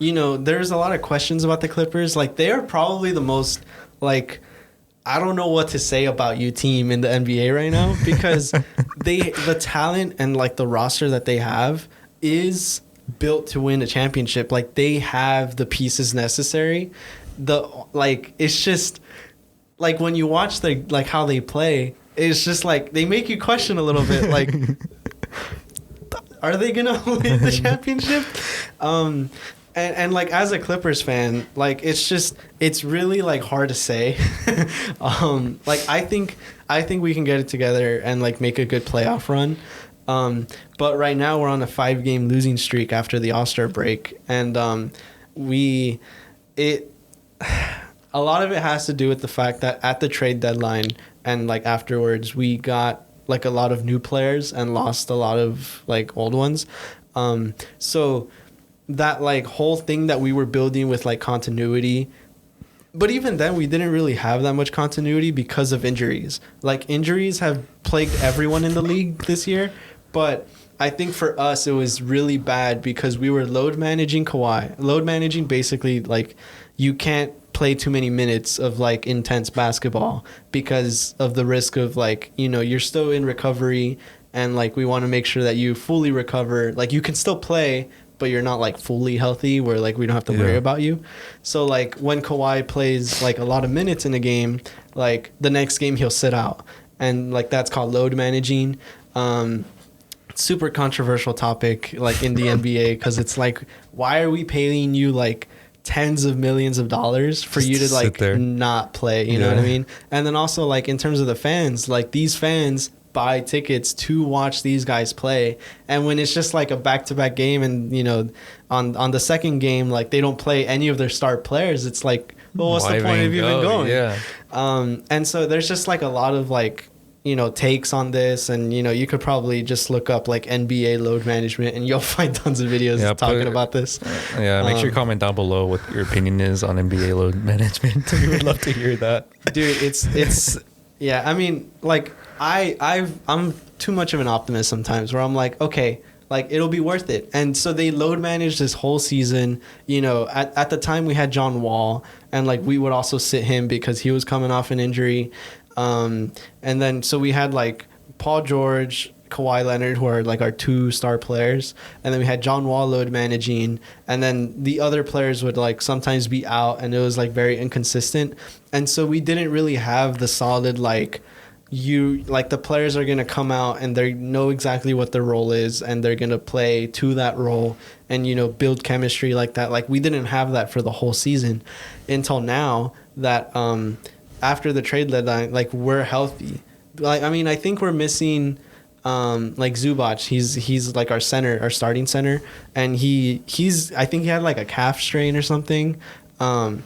there's a lot of questions about the Clippers. Like, they are probably the most, like, I don't know what to say about you team in the NBA right now, because the talent and, like, the roster that they have is built to win a championship. Like, they have the pieces necessary. It's just, like, when you watch how they play, it's just, like, they make you question a little bit, like, are they going to win the championship? And like as a Clippers fan, like it's really like hard to say. Like I think we can get it together and like make a good playoff run. But right now we're on a 5-game losing streak after the All-Star break, and a lot of it has to do with the fact that at the trade deadline and like afterwards we got like a lot of new players and lost a lot of like old ones. So that like whole thing that we were building with like continuity, but even then we didn't really have that much continuity because of injuries. Like injuries have plagued everyone in the league this year, but I think for us it was really bad because we were load managing Kawhi. Load managing basically like you can't play too many minutes of like intense basketball because of the risk of like, you're still in recovery, and like we want to make sure that you fully recover. Like you can still play, but you're not like fully healthy where like we don't have to worry about you. So like when Kawhi plays like a lot of minutes in a game, like the next game he'll sit out, and like that's called load managing. Super controversial topic like in the NBA, because it's like, why are we paying you like tens of millions of dollars for you to like not play? You know what I mean? And then also like in terms of the fans, like these fans buy tickets to watch these guys play, and when it's just like a back-to-back game and on the second game like they don't play any of their star players, it's like, well, what's the point of even going? And so there's just like a lot of like takes on this, and you could probably just look up like NBA load management and you'll find tons of videos talking about this. Make sure you comment down below what your opinion is on NBA load management. We would love to hear that, dude. It's I mean, like I'm too much of an optimist sometimes, where I'm like, okay, like it'll be worth it. And so they load managed this whole season. You know, at the time we had John Wall, and like we would also sit him because he was coming off an injury. And then so we had like Paul George, Kawhi Leonard, who are like our 2 star players, and then we had John Wall load managing, and then the other players would like sometimes be out, and it was like very inconsistent. And so we didn't really have the solid like the players are gonna come out and they know exactly what their role is, and they're gonna play to that role, and you know, build chemistry like that. Like we didn't have that for the whole season until now that after the trade deadline, like we're healthy. Like I mean, I think we're missing like Zubac. He's like our center, our starting center, and I think he had like a calf strain or something. I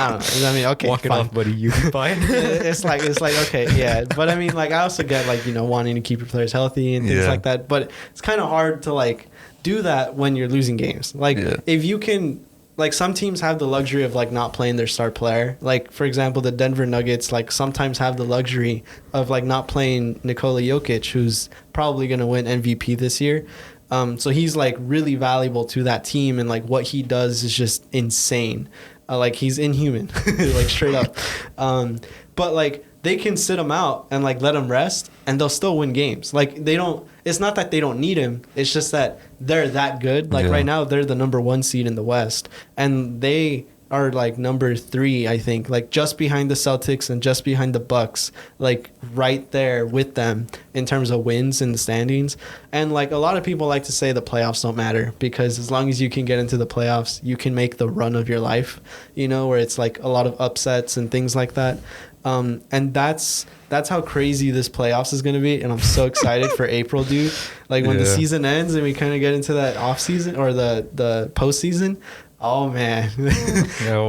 don't know. I mean, okay, walk it fine. off, buddy. You can buy it. it's like okay, yeah. But I mean, like I also get like, you know, wanting to keep your players healthy and things like that. But it's kind of hard to like do that when you're losing games. Like if you can. Like some teams have the luxury of like not playing their star player. Like for example, the Denver Nuggets like sometimes have the luxury of like not playing Nikola Jokic, who's probably going to win MVP this year. So he's like really valuable to that team, and like what he does is just insane. Like he's inhuman, like straight up. But like they can sit him out and like let him rest, and they'll still win games. Like they don't. It's not that they don't need him. It's just that they're that good. Like right now, they're the number 1 seed in the West, and they are like number 3, I think, like just behind the Celtics and just behind the Bucks, like right there with them in terms of wins in the standings. And like a lot of people like to say the playoffs don't matter, because as long as you can get into the playoffs, you can make the run of your life, you know, where it's like a lot of upsets and things like that. And that's how crazy this playoffs is going to be. And I'm so excited for April, dude. Like when the season ends and we kind of get into that off season or the postseason. Oh man.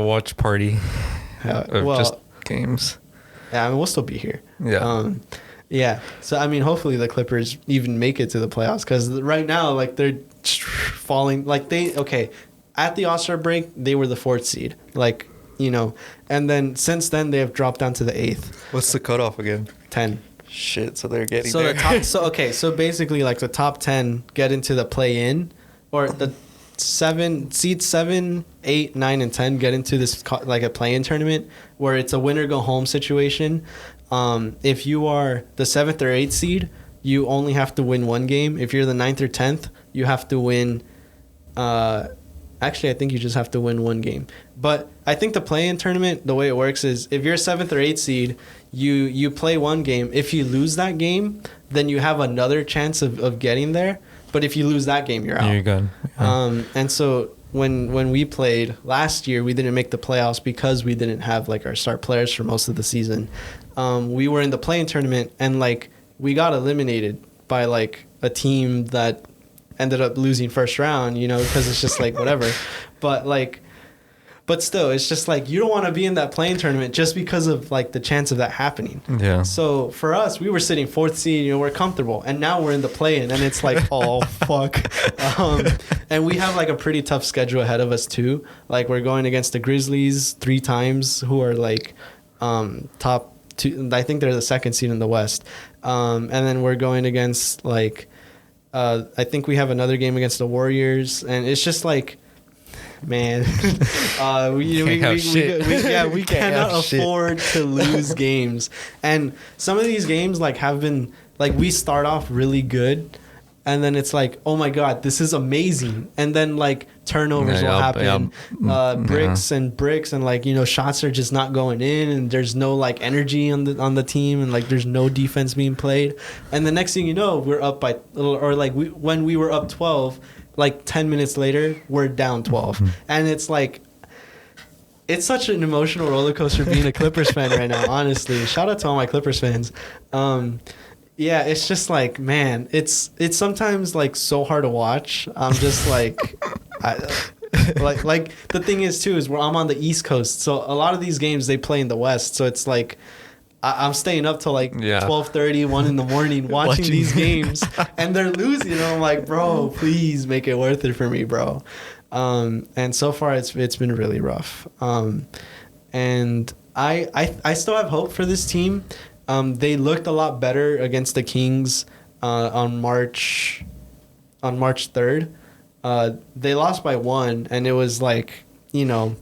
Watch party. Well, just games. Yeah, I mean, we'll still be here. Yeah. Yeah. So, I mean, hopefully the Clippers even make it to the playoffs, because right now, like, they're falling. Like, at the All-Star break, they were the 4th seed. Like, you know, and then since then, they have dropped down to the 8th. What's the cutoff again? 10. Shit, so they're getting there. there. So basically, like, the top 10 get into the play-in, or the seeds 7, 8, 9, and 10 get into this like a play-in tournament where it's a winner-go-home situation. If you are the 7th or 8th seed, you only have to win 1 game. If you're the 9th or 10th, you have to win. Actually, I think you just have to win 1 game. But I think the play-in tournament, the way it works is if you're 7th or 8th seed, you play 1 game. If you lose that game, then you have another chance of getting there. But if you lose that game, you're out. You're gone. Yeah. And so when we played last year, we didn't make the playoffs because we didn't have like our star players for most of the season. We were in the play-in tournament, and like we got eliminated by like a team that ended up losing first round, you know, because it's just like whatever. But still, it's just like you don't want to be in that play-in tournament just because of like the chance of that happening. Yeah. So for us, we were sitting 4th seed, you know, we're comfortable, and now we're in the play-in, and it's like, oh fuck. And we have like a pretty tough schedule ahead of us too. Like we're going against the Grizzlies 3 times, who are like top 2. I think they're the 2nd seed in the West. And then we're going against like I think we have another game against the Warriors, and it's just like, man, we cannot afford to lose games. And some of these games like have been like, we start off really good, and then it's like, oh my god, this is amazing, and then like turnovers will happen, bricks and like, you know, shots are just not going in, and there's no like energy on the team, and like there's no defense being played, and the next thing you know, we're up by, or like when we were up 12, like 10 minutes later we're down 12. And it's like, it's such an emotional roller coaster being a Clippers fan right now, honestly. Shout out to all my Clippers fans. Yeah, it's just like, man, it's sometimes like so hard to watch. I'm just like, like the thing is too is I'm on the East Coast, so a lot of these games they play in the West, so it's like I'm staying up till like 12:30, 1 in the morning watching these games, and they're losing. And I'm like, bro, please make it worth it for me, bro. And so far it's been really rough. And I still have hope for this team. They looked a lot better against the Kings on March 3rd. They lost by 1, and it was like, you know,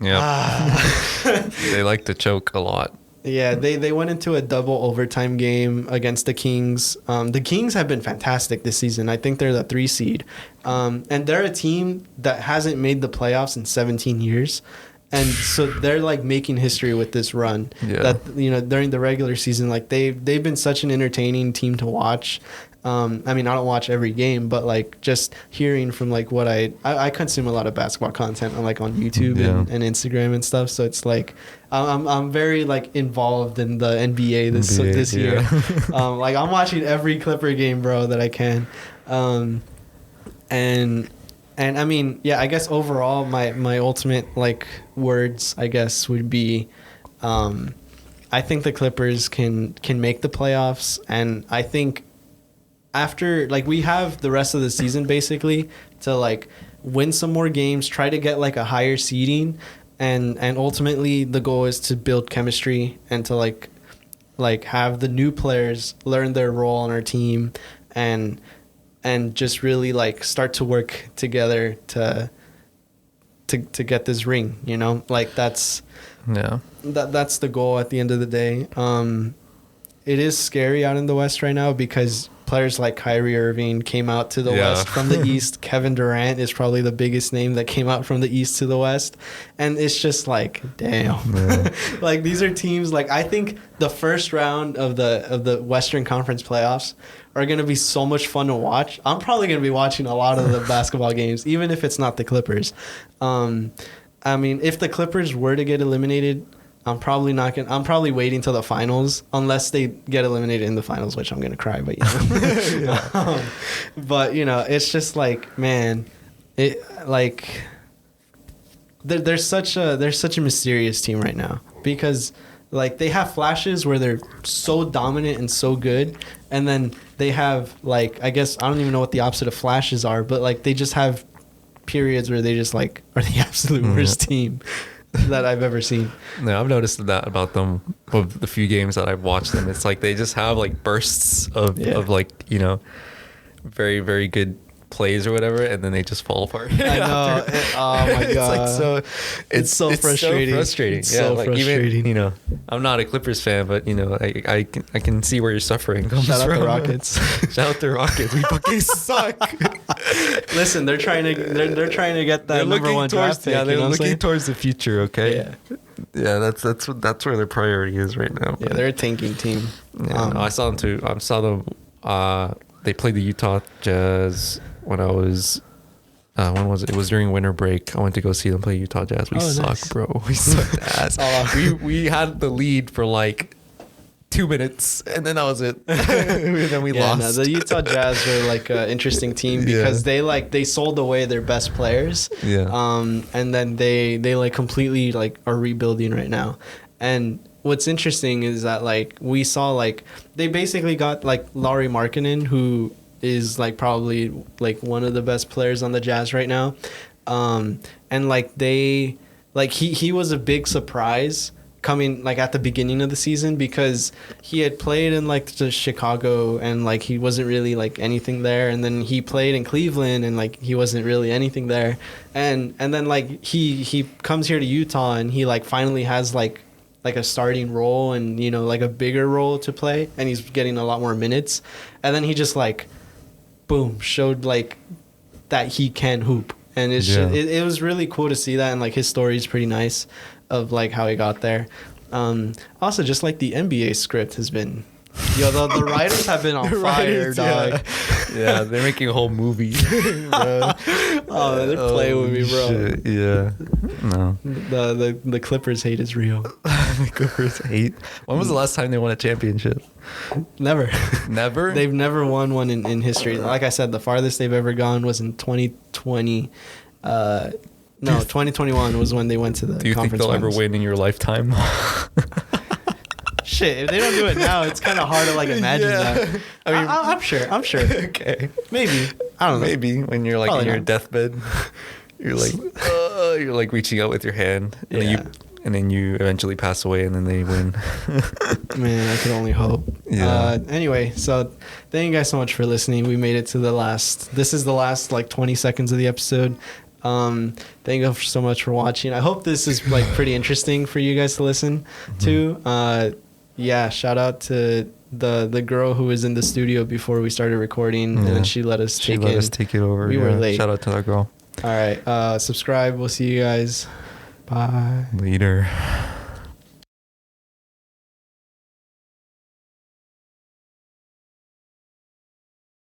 They like to choke a lot. yeah, they went into a double overtime game against the Kings. The Kings have been fantastic this season. I think they're the 3 seed. And they're a team that hasn't made the playoffs in 17 years. And so they're like making history with this run. Yeah. That, you know, during the regular season, like they've been such an entertaining team to watch. I mean, I don't watch every game, but like just hearing from like what I consume a lot of basketball content on like on YouTube and Instagram and stuff. So it's like I'm very like involved in the NBA this year. Like I'm watching every Clipper game, bro, that I can. And I mean, yeah, I guess overall my ultimate like words, I guess, would be I think the Clippers can make the playoffs, and I think after, like, we have the rest of the season basically to like win some more games, try to get like a higher seeding, and ultimately the goal is to build chemistry and to like have the new players learn their role on our team and just really like start to work together to get this ring, you know? Like that's the goal at the end of the day. It is scary out in the West right now because players like Kyrie Irving came out to the West from the East. Kevin Durant is probably the biggest name that came out from the East to the West. And it's just like, damn. Yeah. Like, these are teams, like, I think the first round of the Western Conference playoffs are going to be so much fun to watch. I'm probably going to be watching a lot of the basketball games, even if it's not the Clippers. I mean, if the Clippers were to get eliminated, I'm probably waiting till the finals, unless they get eliminated in the finals, which I'm gonna cry. But you know, but you know, it's just like, man, it like they're such a mysterious team right now because like they have flashes where they're so dominant and so good, and then they have like, I guess I don't even know what the opposite of flashes are, but like they just have periods where they just like are the absolute worst team that I've ever seen. No, I've noticed that about them of the few games that I've watched them. It's like they just have like bursts of like, you know, very, very good plays or whatever, and then they just fall apart. I know. Oh my god. It's so frustrating. So frustrating. It's yeah, so like frustrating. Even, you know, I'm not a Clippers fan, but you know, I can see where your suffering comes from. Shout out the Rockets. Shout out the Rockets. We fucking suck. Listen, they're trying to get that number 1 draft pick. Yeah, they're looking saying? towards the future. Okay. Yeah, that's where their priority is right now. Yeah, they're a tanking team. Yeah, no, I saw them too. I saw them. They played the Utah Jazz when I was. When was it? It was during winter break. I went to go see them play Utah Jazz. We suck, nice. Bro. We sucked ass. We had the lead for like 2 minutes, and then that was it. And then we lost. No, the Utah Jazz are like an interesting team because they sold away their best players. Yeah. And then they like completely like are rebuilding right now. And what's interesting is that like we saw like they basically got like Lauri Markkanen, who is like probably like one of the best players on the Jazz right now. And like they like he was a big surprise coming like at the beginning of the season because he had played in like the Chicago and like he wasn't really like anything there, and then he played in Cleveland and like he wasn't really anything there, and then like he comes here to Utah and he like finally has like a starting role and, you know, like a bigger role to play, and he's getting a lot more minutes, and then he just like boom showed like that he can hoop, and it's just, it was really cool to see that, and like his story is pretty nice of like how he got there. Also, just like the NBA script has been, the writers have been on fire, dog. Yeah, they're making a whole movie. Bro. Oh, they're playing with me, bro. Shit. Yeah, no. The Clippers hate is real. The Clippers hate. When was the last time they won a championship? Never. Never? They've never won one in history. Like I said, the farthest they've ever gone was in 2020. No, 2021 was when they went to the conference. Do you think they'll ever win in your lifetime? Shit, if they don't do it now, it's kind of hard to like imagine that. I mean, I'm sure. Okay, maybe. I don't know. Maybe when you're like Probably in your not. deathbed, you're like reaching out with your hand, and then and then you eventually pass away, and then they win. Man, I could only hope. Yeah. Anyway, so thank you guys so much for listening. We made it to the last. This is the last like 20 seconds of the episode. Thank you so much for watching. I hope this is like pretty interesting for you guys to listen to. Yeah, shout out to the girl who was in the studio before we started recording, and then she let us take it over. We were late. Shout out to that girl. All right, subscribe. We'll see you guys. Bye. Later.